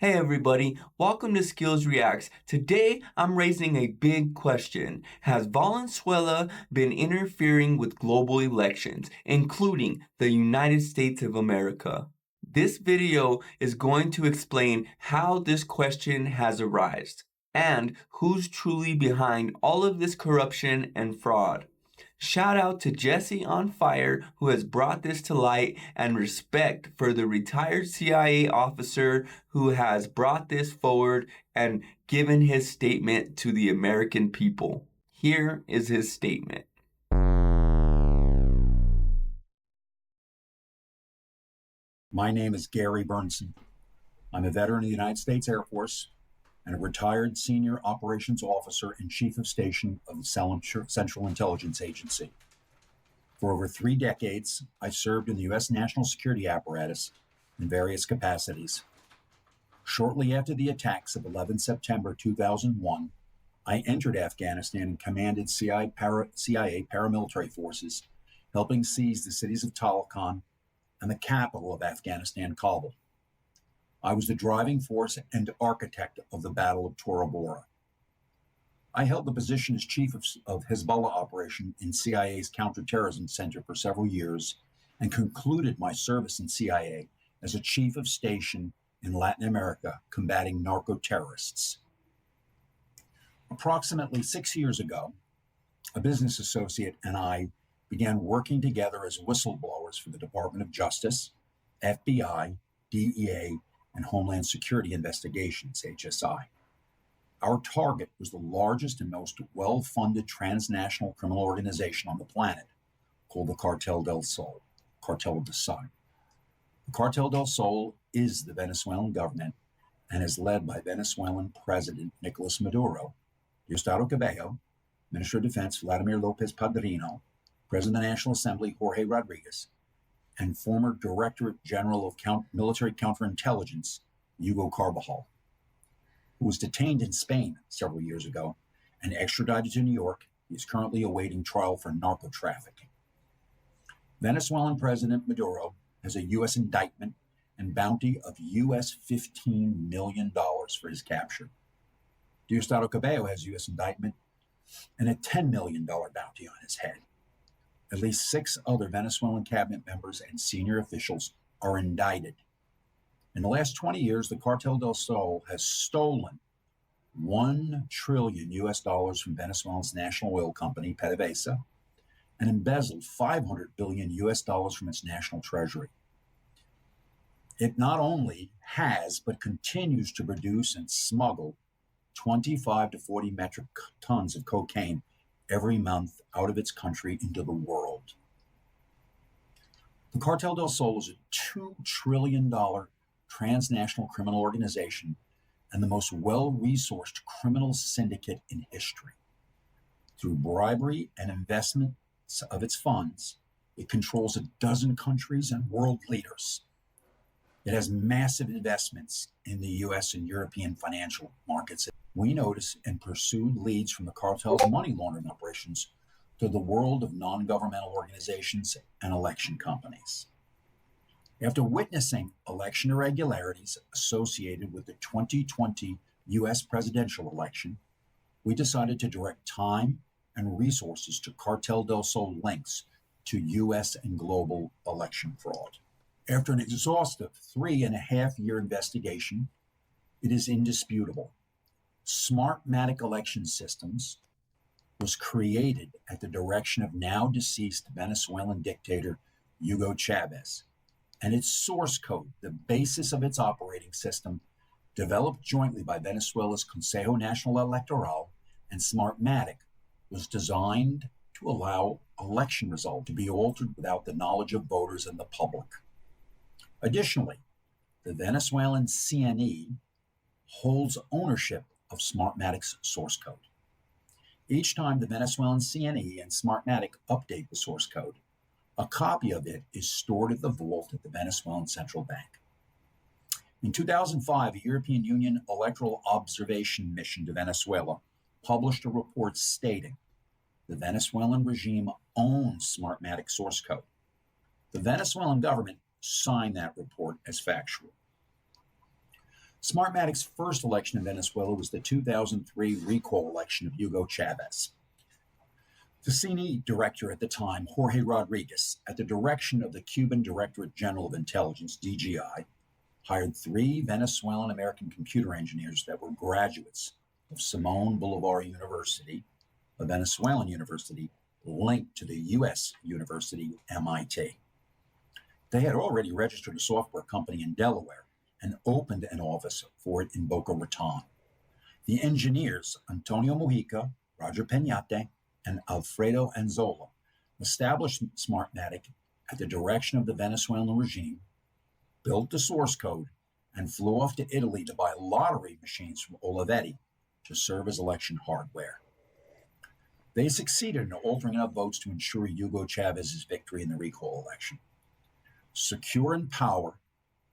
Hey everybody, welcome to Skills Reacts. Today I'm raising a big question. Has Venezuela been interfering with global elections, including the United States of America? This video is going to explain how this question has arisen and who's truly behind all of this corruption and fraud. Shout out to Jesse on Fire who has brought this to light, and respect for the retired CIA officer who has brought this forward and given his statement to the American people. Here is his statement. My name is Gary Burnson. I'm a veteran of the United States Air Force and a retired senior operations officer and chief of station of the Central Intelligence Agency. For over 3 decades, I served in the U.S. national security apparatus in various capacities. Shortly after the attacks of 11 September 2001, I entered Afghanistan and commanded CIA paramilitary forces, helping seize the cities of Taloqan and the capital of Afghanistan, Kabul. I was the driving force and architect of the Battle of Tora Bora. I held the position as chief of Hezbollah operation in CIA's Counterterrorism Center for several years and concluded my service in CIA as a chief of station in Latin America combating narco-terrorists. Approximately 6 years ago, a business associate and I began working together as whistleblowers for the Department of Justice, FBI, DEA, and Homeland Security Investigations, HSI. Our target was the largest and most well-funded transnational criminal organization on the planet, called the Cartel del Sol, Cartel de Sal. The Cartel del Sol is the Venezuelan government and is led by Venezuelan President Nicolas Maduro, Diosdado Cabello, Minister of Defense Vladimir Lopez Padrino, President of the National Assembly Jorge Rodriguez, and former Director General of Military Counterintelligence Hugo Carbajal, who was detained in Spain several years ago and extradited to New York. He is currently awaiting trial for narco trafficking. Venezuelan President Maduro has a U.S. indictment and bounty of U.S. $15 million for his capture. Diosdado Cabello has U.S. indictment and a $10 million bounty on his head. At least 6 other Venezuelan cabinet members and senior officials are indicted. In the last 20 years, the Cartel del Sol has stolen $1 trillion from Venezuela's national oil company, PDVSA, and embezzled $500 billion from its national treasury. It not only has, but continues to produce and smuggle 25 to 40 metric tons of cocaine every month out of its country into the world. The Cartel del Sol is a $2 trillion transnational criminal organization and the most well-resourced criminal syndicate in history. Through bribery and investments of its funds, it controls 12 countries and world leaders. It has massive investments in the U.S. and European financial markets. We notice and pursued leads from the cartel's money laundering operations to the world of non-governmental organizations and election companies. After witnessing election irregularities associated with the 2020 U.S. presidential election, we decided to direct time and resources to Cartel del Sol links to U.S. and global election fraud. After an exhaustive 3.5-year investigation, it is indisputable. Smartmatic election systems was created at the direction of now deceased Venezuelan dictator Hugo Chavez, and its source code, the basis of its operating system, developed jointly by Venezuela's Consejo Nacional Electoral and Smartmatic, was designed to allow election results to be altered without the knowledge of voters and the public. Additionally, the Venezuelan CNE holds ownership of Smartmatic's source code. Each time the Venezuelan CNE and Smartmatic update the source code, a copy of it is stored at the vault at the Venezuelan Central Bank. In 2005, a European Union electoral observation mission to Venezuela published a report stating the Venezuelan regime owns Smartmatic source code. The Venezuelan government signed that report as factual. Smartmatic's first election in Venezuela was the 2003 recall election of Hugo Chavez. The CNE director at the time, Jorge Rodriguez, at the direction of the Cuban Directorate General of Intelligence, DGI, hired 3 Venezuelan American computer engineers that were graduates of Simon Bolivar University, a Venezuelan university linked to the U.S. university MIT. They had already registered a software company in Delaware and opened an office for it in Boca Raton. The engineers, Antonio Mujica, Roger Peñate, and Alfredo Anzola, established Smartmatic at the direction of the Venezuelan regime, built the source code, and flew off to Italy to buy lottery machines from Olivetti to serve as election hardware. They succeeded in altering enough votes to ensure Hugo Chavez's victory in the recall election. Secure in power,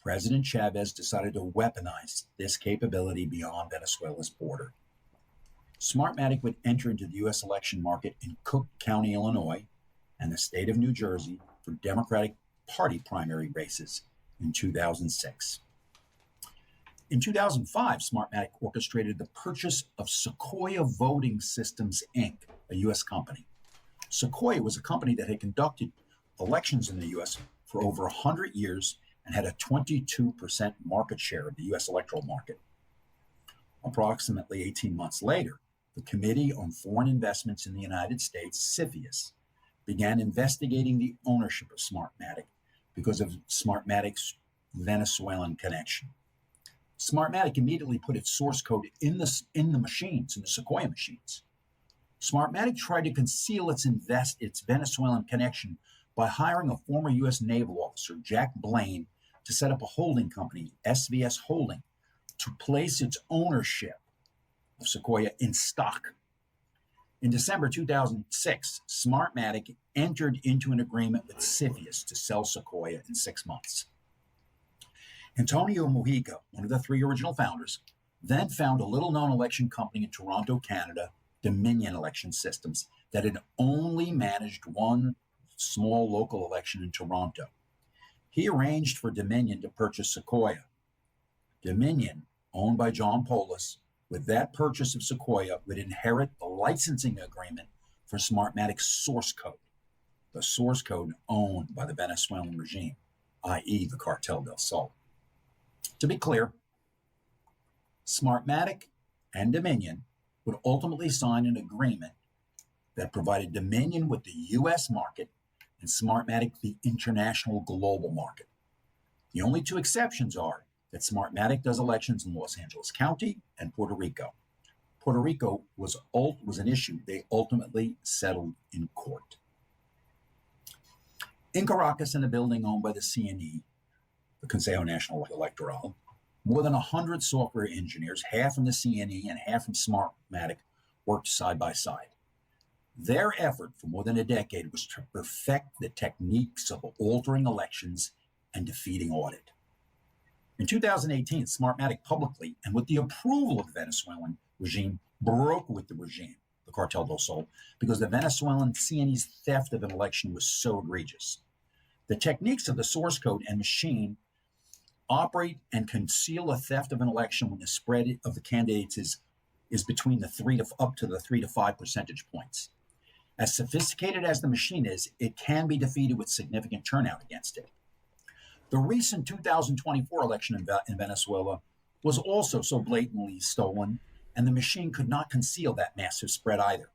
President Chavez decided to weaponize this capability beyond Venezuela's border. Smartmatic would enter into the U.S. election market in Cook County, Illinois, and the state of New Jersey for Democratic Party primary races in 2006. In 2005, Smartmatic orchestrated the purchase of Sequoia Voting Systems, Inc., a U.S. company. Sequoia was a company that had conducted elections in the U.S. for over 100 years and had a 22% market share of the U.S. electoral market. Approximately 18 months later, the Committee on Foreign Investments in the United States, CFIUS, began investigating the ownership of Smartmatic because of Smartmatic's Venezuelan connection. Smartmatic immediately put its source code in the machines, in the Sequoia machines. Smartmatic tried to conceal its Venezuelan connection by hiring a former U.S. naval officer, Jack Blaine, to set up a holding company, SVS Holding, to place its ownership of Sequoia in stock. In December 2006, Smartmatic entered into an agreement with CFIUS to sell Sequoia in 6 months. Antonio Mujica, one of the 3 original founders, then found a little-known election company in Toronto, Canada, Dominion Election Systems, that had only managed one small local election in Toronto. He arranged for Dominion to purchase Sequoia. Dominion, owned by John Polis, with that purchase of Sequoia, would inherit the licensing agreement for Smartmatic's source code, the source code owned by the Venezuelan regime, i.e. the Cartel del Sol. To be clear, Smartmatic and Dominion would ultimately sign an agreement that provided Dominion with the U.S. market and Smartmatic the international global market. The only 2 exceptions are that Smartmatic does elections in Los Angeles County and Puerto Rico. Puerto Rico was an issue they ultimately settled in court. In Caracas, in a building owned by the CNE, the Consejo Nacional Electoral, more than 100 software engineers, half from the CNE and half from Smartmatic, worked side by side. Their effort for more than a decade was to perfect the techniques of altering elections and defeating audit. In 2018, Smartmatic publicly, and with the approval of the Venezuelan regime, broke with the regime, the Cartel del Sol, because the Venezuelan CNE's theft of an election was so egregious. The techniques of the source code and machine operate and conceal a theft of an election when the spread of the candidates is between up to the 3 to 5 percentage points. As sophisticated as the machine is, it can be defeated with significant turnout against it. The recent 2024 election in Venezuela was also so blatantly stolen, and the machine could not conceal that massive spread either.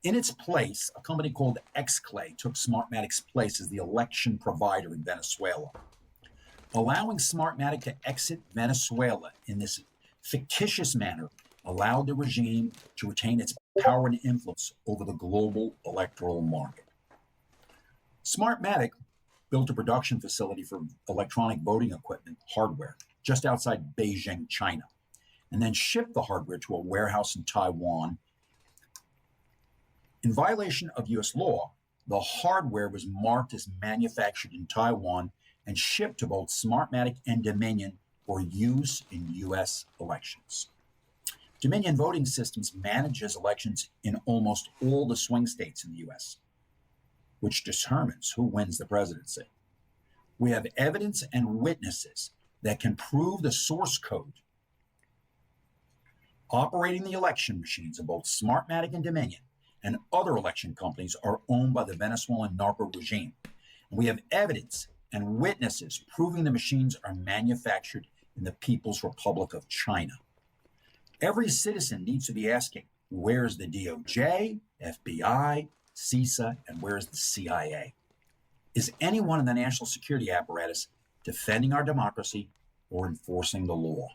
In its place, a company called XClay took Smartmatic's place as the election provider in Venezuela. Allowing Smartmatic to exit Venezuela in this fictitious manner allowed the regime to retain its power and influence over the global electoral market. Smartmatic built a production facility for electronic voting equipment hardware just outside Beijing, China, and then shipped the hardware to a warehouse in Taiwan. In violation of U.S. law, the hardware was marked as manufactured in Taiwan and shipped to both Smartmatic and Dominion for use in U.S. elections. Dominion Voting Systems manages elections in almost all the swing states in the U.S., which determines who wins the presidency. We have evidence and witnesses that can prove the source code operating the election machines of both Smartmatic and Dominion and other election companies are owned by the Venezuelan narco regime. And we have evidence and witnesses proving the machines are manufactured in the People's Republic of China. Every citizen needs to be asking, where's the DOJ, FBI, CISA, and where's the CIA? Is anyone in the national security apparatus defending our democracy or enforcing the law?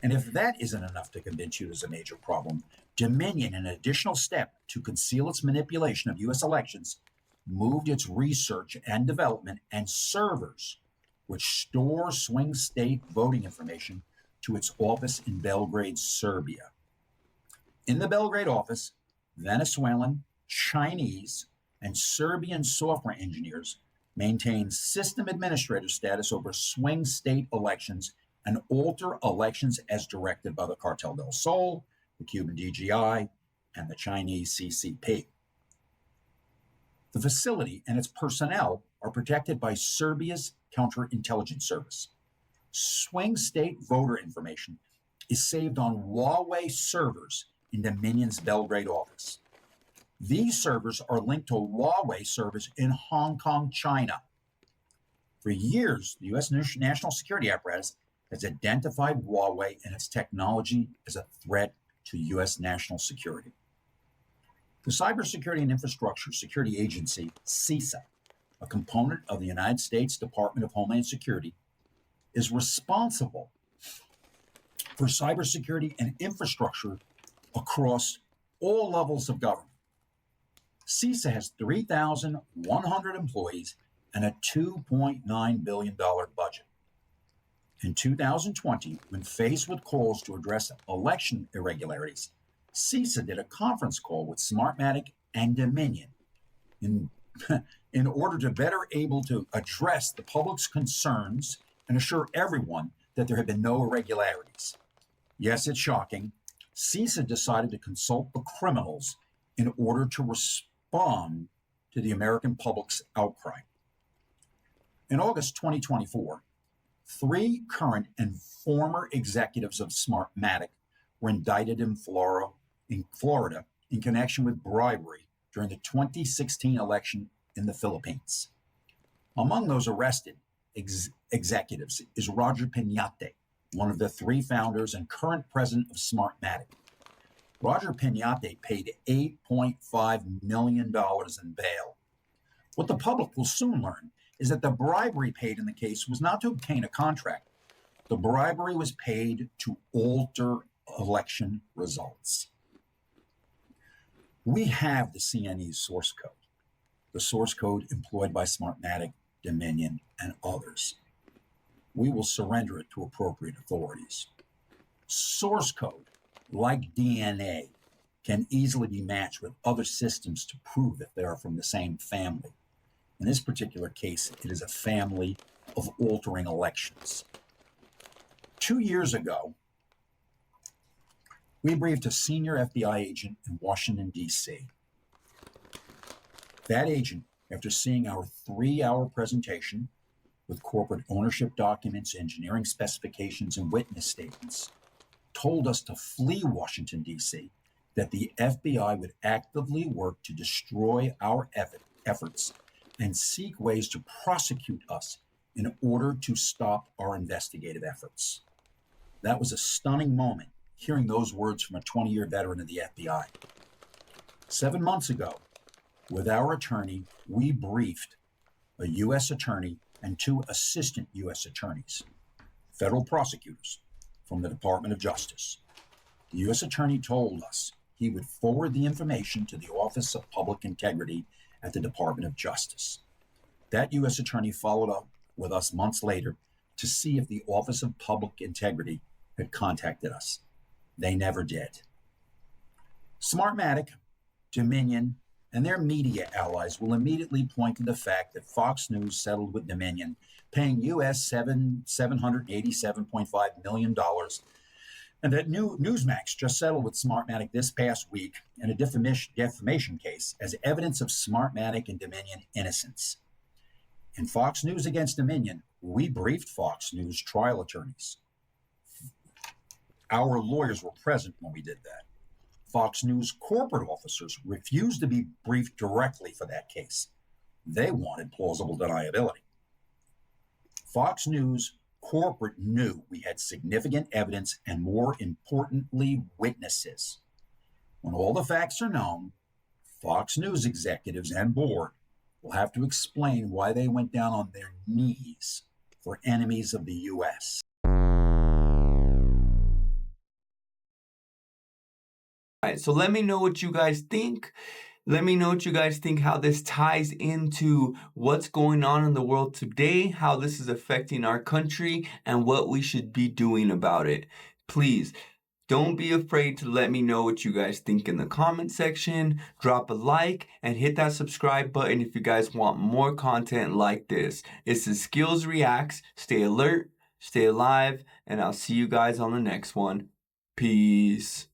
And if that isn't enough to convince you there's a major problem, Dominion, in an additional step to conceal its manipulation of U.S. elections, moved its research and development and servers, which store swing state voting information, to its office in Belgrade, Serbia. In the Belgrade office, Venezuelan, Chinese, and Serbian software engineers maintain system administrator status over swing state elections and alter elections as directed by the Cartel del Sol, the Cuban DGI, and the Chinese CCP. The facility and its personnel are protected by Serbia's counterintelligence service. Swing state voter information is saved on Huawei servers in Dominion's Belgrade office. These servers are linked to Huawei servers in Hong Kong, China. For years, the U.S. national security apparatus has identified Huawei and its technology as a threat to U.S. national security. The Cybersecurity and Infrastructure Security Agency, CISA, a component of the United States Department of Homeland Security, is responsible for cybersecurity and infrastructure across all levels of government. CISA has 3,100 employees and a $2.9 billion budget. In 2020, when faced with calls to address election irregularities, CISA did a conference call with Smartmatic and Dominion in order to better able to address the public's concerns and assure everyone that there had been no irregularities. Yes, it's shocking. CISA decided to consult the criminals in order to respond to the American public's outcry. In August 2024, 3 current and former executives of Smartmatic were indicted in Florida in connection with bribery during the 2016 election in the Philippines. Among those arrested executives is Roger Piñate, one of the 3 founders and current president of Smartmatic. Roger Piñate paid $8.5 million in bail. What the public will soon learn is that the bribery paid in the case was not to obtain a contract. The bribery was paid to alter election results. We have the CNE's source code, the source code employed by Smartmatic, Dominion, and others. We will surrender it to appropriate authorities. Source code, like DNA, can easily be matched with other systems to prove that they are from the same family. In this particular case, it is a family of altering elections. 2 years ago, we briefed a senior FBI agent in Washington, D.C. That agent, after seeing our 3-hour presentation with corporate ownership documents, engineering specifications, and witness statements, told us to flee Washington, D.C., that the FBI would actively work to destroy our efforts and seek ways to prosecute us in order to stop our investigative efforts. That was a stunning moment, hearing those words from a 20-year veteran of the FBI. 7 months ago, with our attorney, we briefed a U.S. attorney and 2 assistant U.S. attorneys, federal prosecutors from the Department of Justice. The U.S. attorney told us he would forward the information to the Office of Public Integrity at the Department of Justice. That U.S. attorney followed up with us months later to see if the Office of Public Integrity had contacted us. They never did. Smartmatic, Dominion, and their media allies will immediately point to the fact that Fox News settled with Dominion, paying U.S. $787.5 million, and that Newsmax just settled with Smartmatic this past week in a defamation case as evidence of Smartmatic and Dominion innocence. In Fox News against Dominion, we briefed Fox News trial attorneys. Our lawyers were present when we did that. Fox News corporate officers refused to be briefed directly for that case. They wanted plausible deniability. Fox News corporate knew we had significant evidence and, more importantly, witnesses. When all the facts are known, Fox News executives and board will have to explain why they went down on their knees for enemies of the U.S. All right, so let me know what you guys think. Let me know what you guys think, how this ties into what's going on in the world today, how this is affecting our country, and what we should be doing about it. Please, don't be afraid to let me know what you guys think in the comment section. Drop a like and hit that subscribe button if you guys want more content like this. It's the Skills Reacts. Stay alert, stay alive, and I'll see you guys on the next one. Peace.